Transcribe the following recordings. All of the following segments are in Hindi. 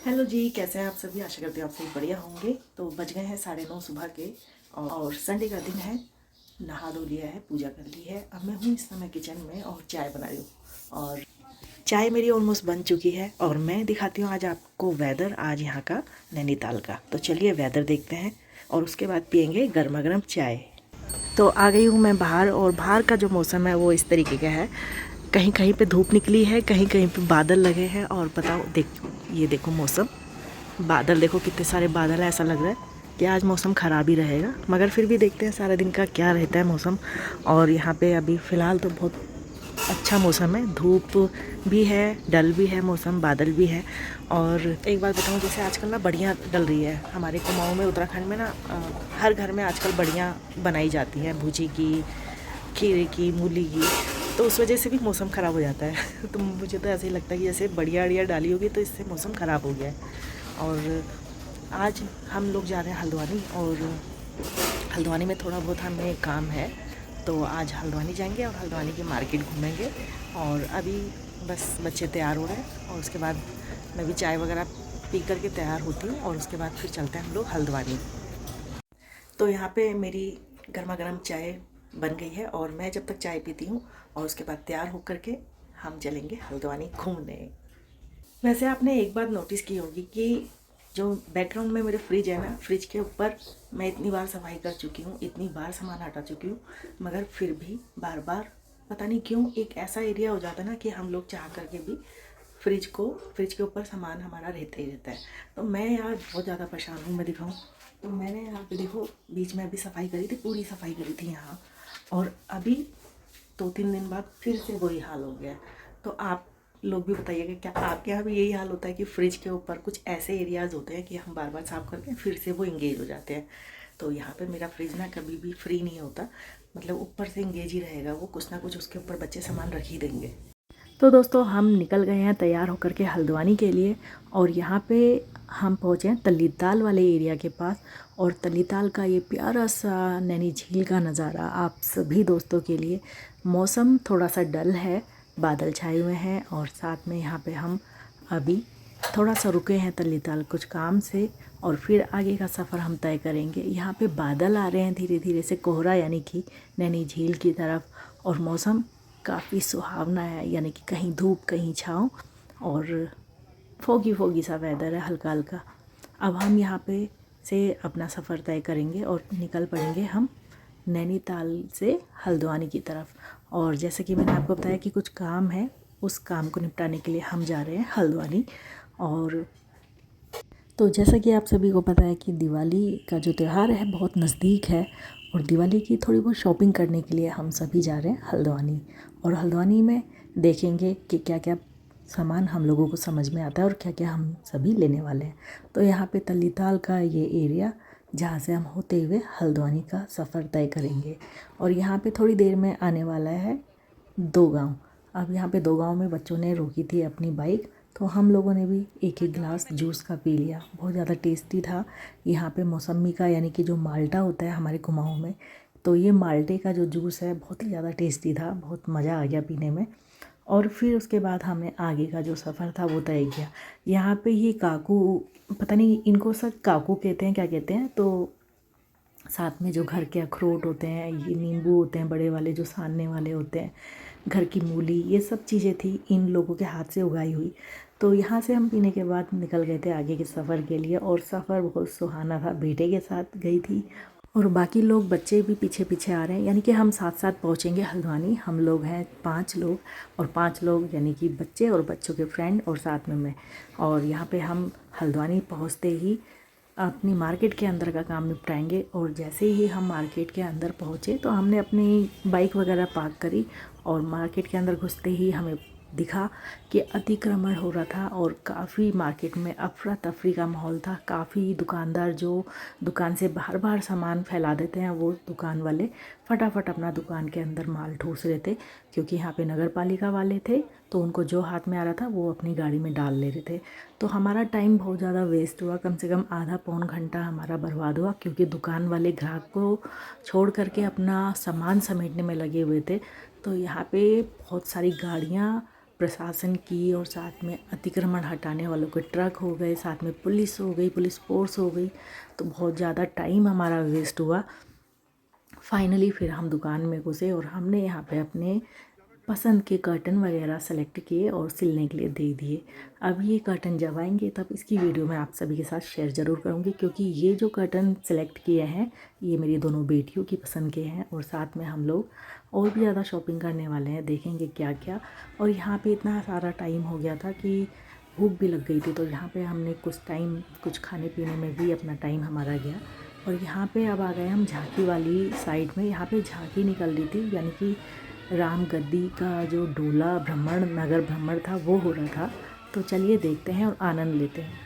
हेलो जी, कैसे हैं आप सभी। आशा करती हूँ आप सभी बढ़िया होंगे। तो बज गए हैं 9:30 सुबह के और संडे का दिन है। नहा धो लिया है, पूजा कर ली है। अब मैं हूँ इस समय किचन में और चाय बना रही हूँ। और चाय मेरी ऑलमोस्ट बन चुकी है और मैं दिखाती हूँ आज आपको वेदर आज यहाँ का नैनीताल का। तो चलिए वेदर देखते हैं और उसके बाद पियेंगे गर्मा गर्म चाय। तो आ गई हूँ मैं बाहर और बाहर का जो मौसम है वो इस तरीके का है। कहीं कहीं पे धूप निकली है, कहीं कहीं पे बादल लगे हैं। और बताओ, ये देखो मौसम, बादल देखो कितने सारे बादल हैं। ऐसा लग रहा है कि आज मौसम ख़राब ही रहेगा, मगर फिर भी देखते हैं सारा दिन का क्या रहता है मौसम। और यहाँ पे अभी फ़िलहाल तो बहुत अच्छा मौसम है, धूप भी है, डल भी है मौसम, बादल भी है। और एक बात बताऊँ, जैसे आजकल ना बढ़िया डल रही है हमारे कुमाऊँ में, उत्तराखंड में ना हर घर में आजकल बढ़िया बनाई जाती है, भुजी की, खीरे की, मूली की। तो उस वजह से भी मौसम ख़राब हो जाता है। तो मुझे तो ऐसे ही लगता है कि जैसे बढ़िया अड़िया डाली होगी तो इससे मौसम ख़राब हो गया है। और आज हम लोग जा रहे हैं हल्द्वानी और हल्द्वानी में थोड़ा बहुत हमें काम है। तो आज हल्द्वानी जाएंगे और हल्द्वानी की मार्केट घूमेंगे। और अभी बस बच्चे तैयार हो रहे हैं और उसके बाद मैं भी चाय वगैरह पी करके तैयार होती हूँ और उसके बाद फिर चलते हैं हम लोग हल्द्वानी। तो यहाँ पे मेरी गर्मा गर्म चाय बन गई है और मैं जब तक चाय पीती हूँ और उसके बाद तैयार होकर के हम चलेंगे हल्द्वानी घूमने। वैसे आपने एक बात नोटिस की होगी कि जो बैकग्राउंड में मेरे फ्रिज है ना, फ्रिज के ऊपर मैं इतनी बार सफाई कर चुकी हूँ, इतनी बार सामान हटा चुकी हूँ, मगर फिर भी बार बार पता नहीं क्यों एक ऐसा एरिया हो जाता है ना कि हम लोग चाह करके भी फ्रिज के ऊपर सामान हमारा रहता ही रहता है। तो मैं यार बहुत ज़्यादा परेशान हूँ। मैं दिखाऊँ तो मैंने यहाँ पे देखो बीच में अभी सफाई करी थी, पूरी सफाई करी थी यहाँ, और अभी 2-3 दिन बाद फिर से वही हाल हो गया है। तो आप लोग भी बताइएगा, क्या आपके यहाँ भी यही हाल होता है कि फ्रिज के ऊपर कुछ ऐसे एरियाज़ होते हैं कि हम बार बार साफ़ करके फिर से वो इंगेज हो जाते हैं। तो यहाँ पे मेरा फ्रिज ना कभी भी फ्री नहीं होता, मतलब ऊपर से इंगेज ही रहेगा वो, कुछ ना कुछ उसके ऊपर बच्चे सामान रख ही देंगे। तो दोस्तों हम निकल गए हैं तैयार होकर के हल्द्वानी के लिए। और यहाँ पे हम पहुँचे हैं तल्लीताल वाले एरिया के पास। और तल्लीताल का ये प्यारा सा नैनी झील का नज़ारा आप सभी दोस्तों के लिए। मौसम थोड़ा सा डल है, बादल छाए हुए हैं और साथ में यहाँ पे हम अभी थोड़ा सा रुके हैं तल्लीताल कुछ काम से, और फिर आगे का सफ़र हम तय करेंगे। यहाँ पे बादल आ रहे हैं धीरे धीरे से, कोहरा यानी कि नैनी झील की तरफ। और मौसम काफ़ी सुहावना है, यानी कि कहीं धूप कहीं छाँव, और फोगी फोगी सा वेदर है, हल्का हल्का। अब हम यहाँ पे से अपना सफ़र तय करेंगे और निकल पड़ेंगे हम नैनीताल से हल्द्वानी की तरफ। और जैसे कि मैंने आपको बताया कि कुछ काम है, उस काम को निपटाने के लिए हम जा रहे हैं हल्द्वानी। और तो जैसा कि आप सभी को पता है कि दिवाली का जो त्यौहार है बहुत नज़दीक है, और दिवाली की थोड़ी बहुत शॉपिंग करने के लिए हम सभी जा रहे हैं हल्द्वानी। और हल्द्वानी में देखेंगे कि क्या क्या सामान हम लोगों को समझ में आता है और क्या क्या हम सभी लेने वाले हैं। तो यहाँ पे तल्लीताल का ये एरिया जहाँ से हम होते हुए हल्द्वानी का सफ़र तय करेंगे। और यहाँ पे थोड़ी देर में आने वाला है 2 गांव। अब यहाँ पे 2 गांव में बच्चों ने रोकी थी अपनी बाइक, तो हम लोगों ने भी एक एक गिलास जूस का पी लिया, बहुत ज़्यादा टेस्टी था। यहाँ पे मौसम्मी का यानी कि जो माल्टा होता है हमारे कुमाऊँ में, तो ये माल्टे का जो जूस है बहुत ही ज़्यादा टेस्टी था, बहुत मज़ा आ गया पीने में। और फिर उसके बाद हमने आगे का जो सफ़र था वो तय किया। यहाँ पे ये काकू, पता नहीं इनको सब काकू कहते हैं क्या कहते हैं, तो साथ में जो घर के अखरोट होते हैं, ये नींबू होते हैं बड़े वाले जो सानने वाले होते हैं, घर की मूली, ये सब चीज़ें थी इन लोगों के हाथ से उगाई हुई। तो यहाँ से हम पीने के बाद निकल गए थे आगे के सफ़र के लिए। और सफ़र बहुत सुहाना था, बेटे के साथ गई थी और बाकी लोग बच्चे भी पीछे पीछे आ रहे हैं, यानी कि हम साथ साथ पहुँचेंगे हल्द्वानी। हम लोग हैं 5 लोग, और 5 लोग यानी कि बच्चे और बच्चों के फ्रेंड और साथ में मैं। और यहाँ पे हम हल्द्वानी पहुँचते ही अपनी मार्केट के अंदर का काम निपटाएंगे। और जैसे ही हम मार्केट के अंदर पहुँचे तो हमने अपनी बाइक वगैरह पार्क करी, और मार्केट के अंदर घुसते ही हमें दिखा कि अतिक्रमण हो रहा था और काफ़ी मार्केट में अफरा तफरी का माहौल था। काफ़ी दुकानदार जो दुकान से बाहर बाहर सामान फैला देते हैं, वो दुकान वाले फटाफट अपना दुकान के अंदर माल ठूस रहे थे, क्योंकि यहाँ पे नगर पालिका वाले थे, तो उनको जो हाथ में आ रहा था वो अपनी गाड़ी में डाल ले रहे थे। तो हमारा टाइम बहुत ज़्यादा वेस्ट हुआ, कम से कम आधा पौन घंटा हमारा बर्बाद हुआ, क्योंकि दुकान वाले ग्राहक को छोड़ करके अपना सामान समेटने में लगे हुए थे। तो यहाँ पे बहुत सारी गाड़ियाँ प्रशासन की और साथ में अतिक्रमण हटाने वालों के ट्रक हो गए, साथ में पुलिस हो गई, पुलिस फोर्स हो गई, तो बहुत ज़्यादा टाइम हमारा वेस्ट हुआ। फाइनली फिर हम दुकान में घुसे और हमने यहाँ पे अपने पसंद के कर्टन वगैरह सेलेक्ट किए और सिलने के लिए दे दिए। अब ये कर्टन जब आएंगे तब इसकी वीडियो मैं आप सभी के साथ शेयर ज़रूर करूँगी, क्योंकि ये जो कर्टन सेलेक्ट किए हैं ये मेरी दोनों बेटियों की पसंद के हैं और साथ में हम लोग और भी ज़्यादा शॉपिंग करने वाले हैं, देखेंगे क्या क्या। और यहाँ पे इतना सारा टाइम हो गया था कि भूख भी लग गई थी, तो यहाँ पे हमने कुछ टाइम कुछ खाने पीने में भी अपना टाइम हमारा गया। और यहाँ पे अब आ गए हम झांकी वाली साइड में। यहाँ पे झांकी निकल रही थी, यानी कि राम गद्दी का जो डोला भ्रमण नगर भ्रमण था वो हो रहा था। तो चलिए देखते हैं और आनंद लेते हैं।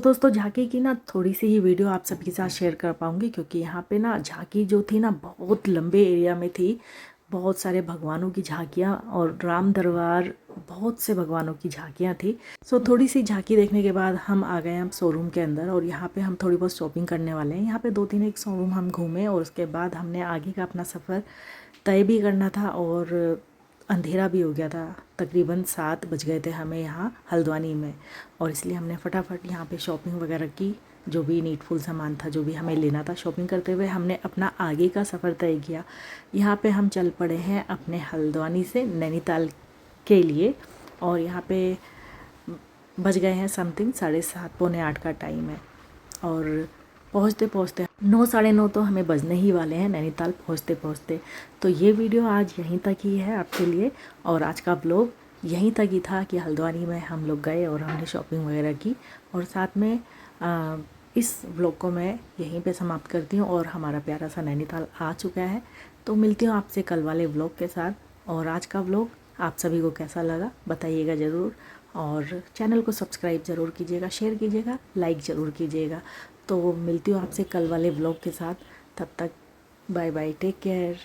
दोस्तों झांकी की ना थोड़ी सी ही वीडियो आप सबके साथ शेयर कर पाऊँगी, क्योंकि यहाँ पे ना झांकी जो थी ना बहुत लंबे एरिया में थी, बहुत सारे भगवानों की झांकियाँ और राम दरबार, बहुत से भगवानों की झांकियाँ थी। थोड़ी सी झांकी देखने के बाद हम आ गए हम शोरूम के अंदर और यहाँ पे हम थोड़ी बहुत शॉपिंग करने वाले हैं। यहाँ पे 2-3 एक शोरूम हम घूमे और उसके बाद हमने आगे का अपना सफ़र तय भी करना था और अंधेरा भी हो गया था। तकरीबन 7 बज गए थे हमें यहाँ हल्द्वानी में, और इसलिए हमने फटाफट यहाँ पे शॉपिंग वगैरह की। जो भी नीडफुल सामान था, जो भी हमें लेना था, शॉपिंग करते हुए हमने अपना आगे का सफ़र तय किया। यहाँ पे हम चल पड़े हैं अपने हल्द्वानी से नैनीताल के लिए, और यहाँ पे बज गए हैं समथिंग 7:30 पौने 8 का टाइम है। और पहुँचते पहुँचते 9 साढ़े 9 तो हमें बजने ही वाले हैं नैनीताल पहुँचते पहुँचते। तो ये वीडियो आज यहीं तक ही है आपके लिए, और आज का ब्लॉग यहीं तक ही था कि हल्द्वानी में हम लोग गए और हमने शॉपिंग वगैरह की। और साथ में इस व्लॉग को मैं यहीं पे समाप्त करती हूँ और हमारा प्यारा सा नैनीताल आ चुका है। तो मिलती हूँ आपसे कल वाले व्लॉग के साथ। और आज का व्लॉग आप सभी को कैसा लगा बताइएगा ज़रूर, और चैनल को सब्सक्राइब ज़रूर कीजिएगा, शेयर कीजिएगा, लाइक ज़रूर कीजिएगा। तो मिलती हूँ आपसे कल वाले व्लॉग के साथ। तब तक बाय बाय, टेक केयर।